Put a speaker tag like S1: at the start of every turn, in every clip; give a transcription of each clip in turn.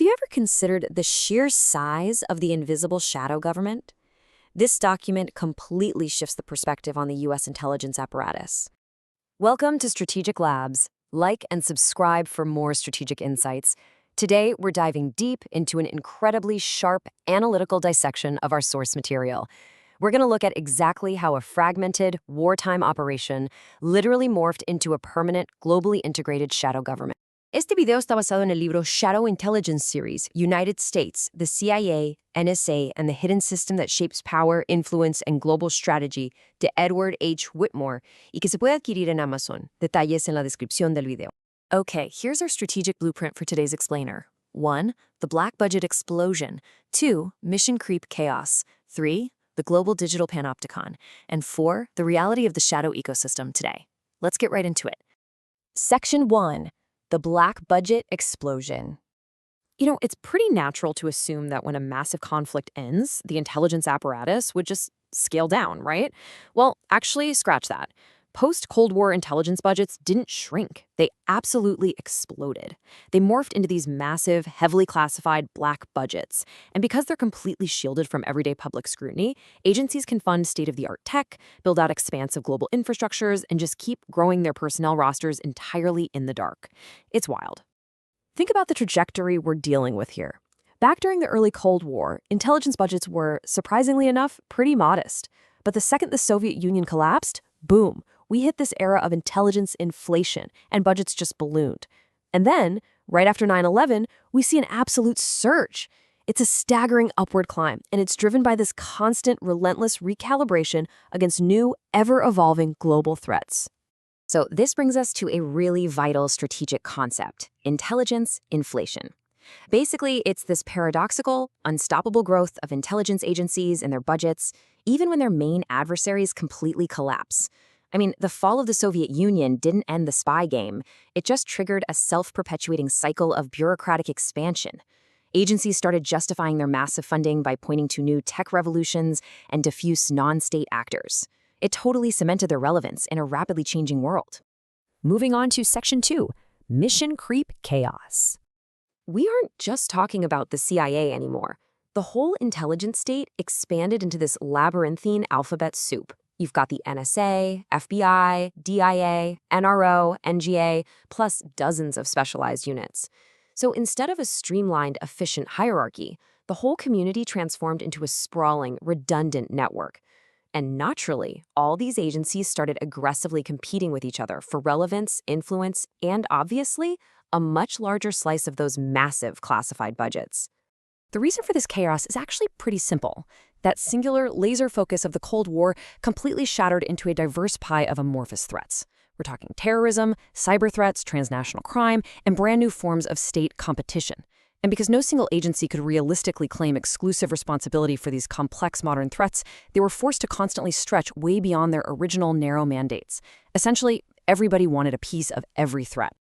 S1: Have you ever considered the sheer size of the invisible shadow government? This document completely shifts the perspective on the U.S. intelligence apparatus. Welcome to Strategic Labs. Like and subscribe for more strategic insights. Today, we're diving deep into an incredibly sharp analytical dissection of our source material. We're going to look at exactly how a fragmented, wartime operation literally morphed into a permanent, globally integrated shadow government. Este video está basado en el libro Shadow Intelligence Series, United States, the CIA, NSA, and the Hidden System That Shapes Power, Influence, and Global Strategy de Edward H. Whitmore y que se puede adquirir en Amazon. Detalles en la descripción del video. Okay, here's our strategic blueprint for today's explainer. 1. The black budget explosion. 2. Mission creep chaos. 3. The global digital panopticon. And 4. The reality of the shadow ecosystem today. Let's get right into it. Section 1. The black budget explosion. It's pretty natural to assume that when a massive conflict ends, the intelligence apparatus would just scale down, right? Well, actually, scratch that. Post-Cold War intelligence budgets didn't shrink. They absolutely exploded. They morphed into these massive, heavily classified black budgets. And because they're completely shielded from everyday public scrutiny, agencies can fund state-of-the-art tech, build out expansive global infrastructures, and just keep growing their personnel rosters entirely in the dark. It's wild. Think about the trajectory we're dealing with here. Back during the early Cold War, intelligence budgets were, surprisingly enough, pretty modest. But the second the Soviet Union collapsed, boom, we hit this era of intelligence inflation, and budgets just ballooned. And then, right after 9/11, we see an absolute surge. It's a staggering upward climb, and it's driven by this constant, relentless recalibration against new, ever-evolving global threats. So this brings us to a really vital strategic concept: intelligence inflation. Basically, it's this paradoxical, unstoppable growth of intelligence agencies and their budgets, even when their main adversaries completely collapse. I mean, the fall of the Soviet Union didn't end the spy game. It just triggered a self-perpetuating cycle of bureaucratic expansion. Agencies started justifying their massive funding by pointing to new tech revolutions and diffuse non-state actors. It totally cemented their relevance in a rapidly changing world. Moving on to Section 2, Mission Creep Chaos. We aren't just talking about the CIA anymore. The whole intelligence state expanded into this labyrinthine alphabet soup. You've got the NSA, FBI, DIA, NRO, NGA, plus dozens of specialized units. So instead of a streamlined, efficient hierarchy, the whole community transformed into a sprawling, redundant network. And naturally, all these agencies started aggressively competing with each other for relevance, influence, and obviously, a much larger slice of those massive classified budgets. The reason for this chaos is actually pretty simple. That singular laser focus of the Cold War completely shattered into a diverse pie of amorphous threats. We're talking terrorism, cyber threats, transnational crime, and brand new forms of state competition. And because no single agency could realistically claim exclusive responsibility for these complex modern threats, they were forced to constantly stretch way beyond their original narrow mandates. Essentially, everybody wanted a piece of every threat.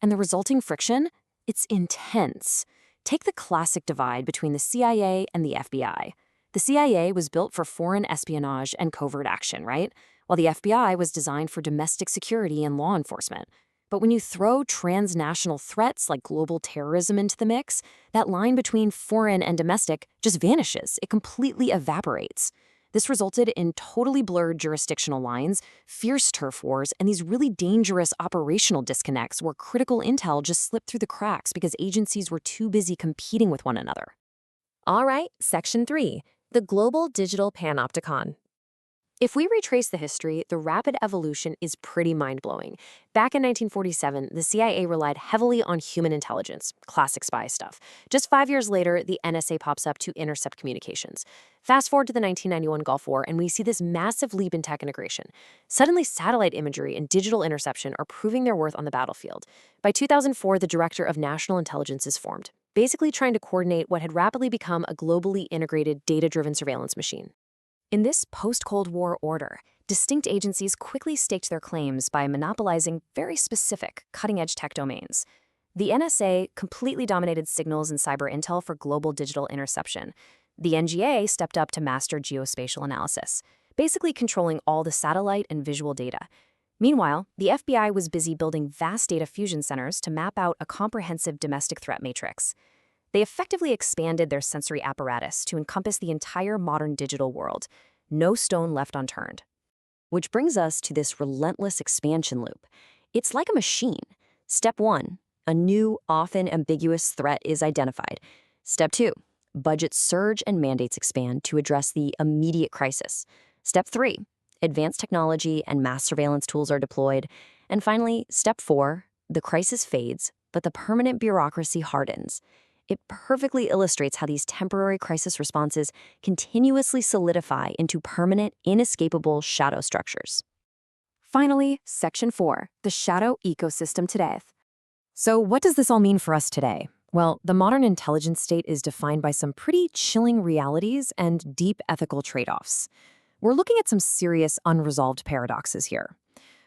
S1: And the resulting friction? It's intense. Take the classic divide between the CIA and the FBI. The CIA was built for foreign espionage and covert action, right? While the FBI was designed for domestic security and law enforcement. But when you throw transnational threats like global terrorism into the mix, that line between foreign and domestic just vanishes. It completely evaporates. This resulted in totally blurred jurisdictional lines, fierce turf wars, and these really dangerous operational disconnects where critical intel just slipped through the cracks because agencies were too busy competing with one another. All right, Section 3, the global digital panopticon. If we retrace the history, the rapid evolution is pretty mind-blowing. Back in 1947, the CIA relied heavily on human intelligence, classic spy stuff. Just 5 years later, the NSA pops up to intercept communications. Fast forward to the 1991 Gulf War, and we see this massive leap in tech integration. Suddenly, satellite imagery and digital interception are proving their worth on the battlefield. By 2004, the Director of National Intelligence is formed, basically trying to coordinate what had rapidly become a globally integrated, data-driven surveillance machine. In this post-Cold War order, distinct agencies quickly staked their claims by monopolizing very specific, cutting-edge tech domains. The NSA completely dominated signals and cyber intel for global digital interception. The NGA stepped up to master geospatial analysis, basically controlling all the satellite and visual data. Meanwhile, the FBI was busy building vast data fusion centers to map out a comprehensive domestic threat matrix. They effectively expanded their sensory apparatus to encompass the entire modern digital world, no stone left unturned. Which brings us to this relentless expansion loop. It's like a machine. Step 1, a new, often ambiguous threat is identified. Step 2, budgets surge and mandates expand to address the immediate crisis. Step 3, advanced technology and mass surveillance tools are deployed. And finally, step 4, the crisis fades, but the permanent bureaucracy hardens. It perfectly illustrates how these temporary crisis responses continuously solidify into permanent, inescapable shadow structures. Finally, Section 4, the shadow ecosystem today. So what does this all mean for us today? Well, the modern intelligence state is defined by some pretty chilling realities and deep ethical trade-offs. We're looking at some serious unresolved paradoxes here.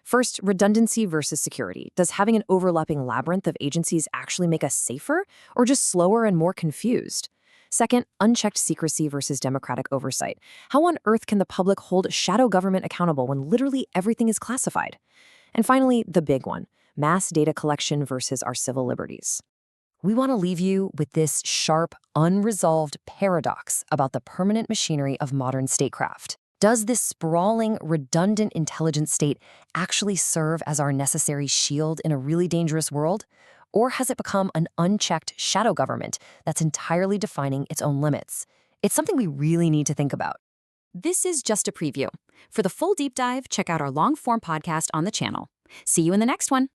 S1: First, redundancy versus security. Does having an overlapping labyrinth of agencies actually make us safer, or just slower and more confused? Second, unchecked secrecy versus democratic oversight. How on earth can the public hold shadow government accountable when literally everything is classified? And finally, the big one, mass data collection versus our civil liberties. We want to leave you with this sharp, unresolved paradox about the permanent machinery of modern statecraft. Does this sprawling, redundant intelligence state actually serve as our necessary shield in a really dangerous world? Or has it become an unchecked shadow government that's entirely defining its own limits? It's something we really need to think about. This is just a preview. For the full deep dive, check out our long-form podcast on the channel. See you in the next one.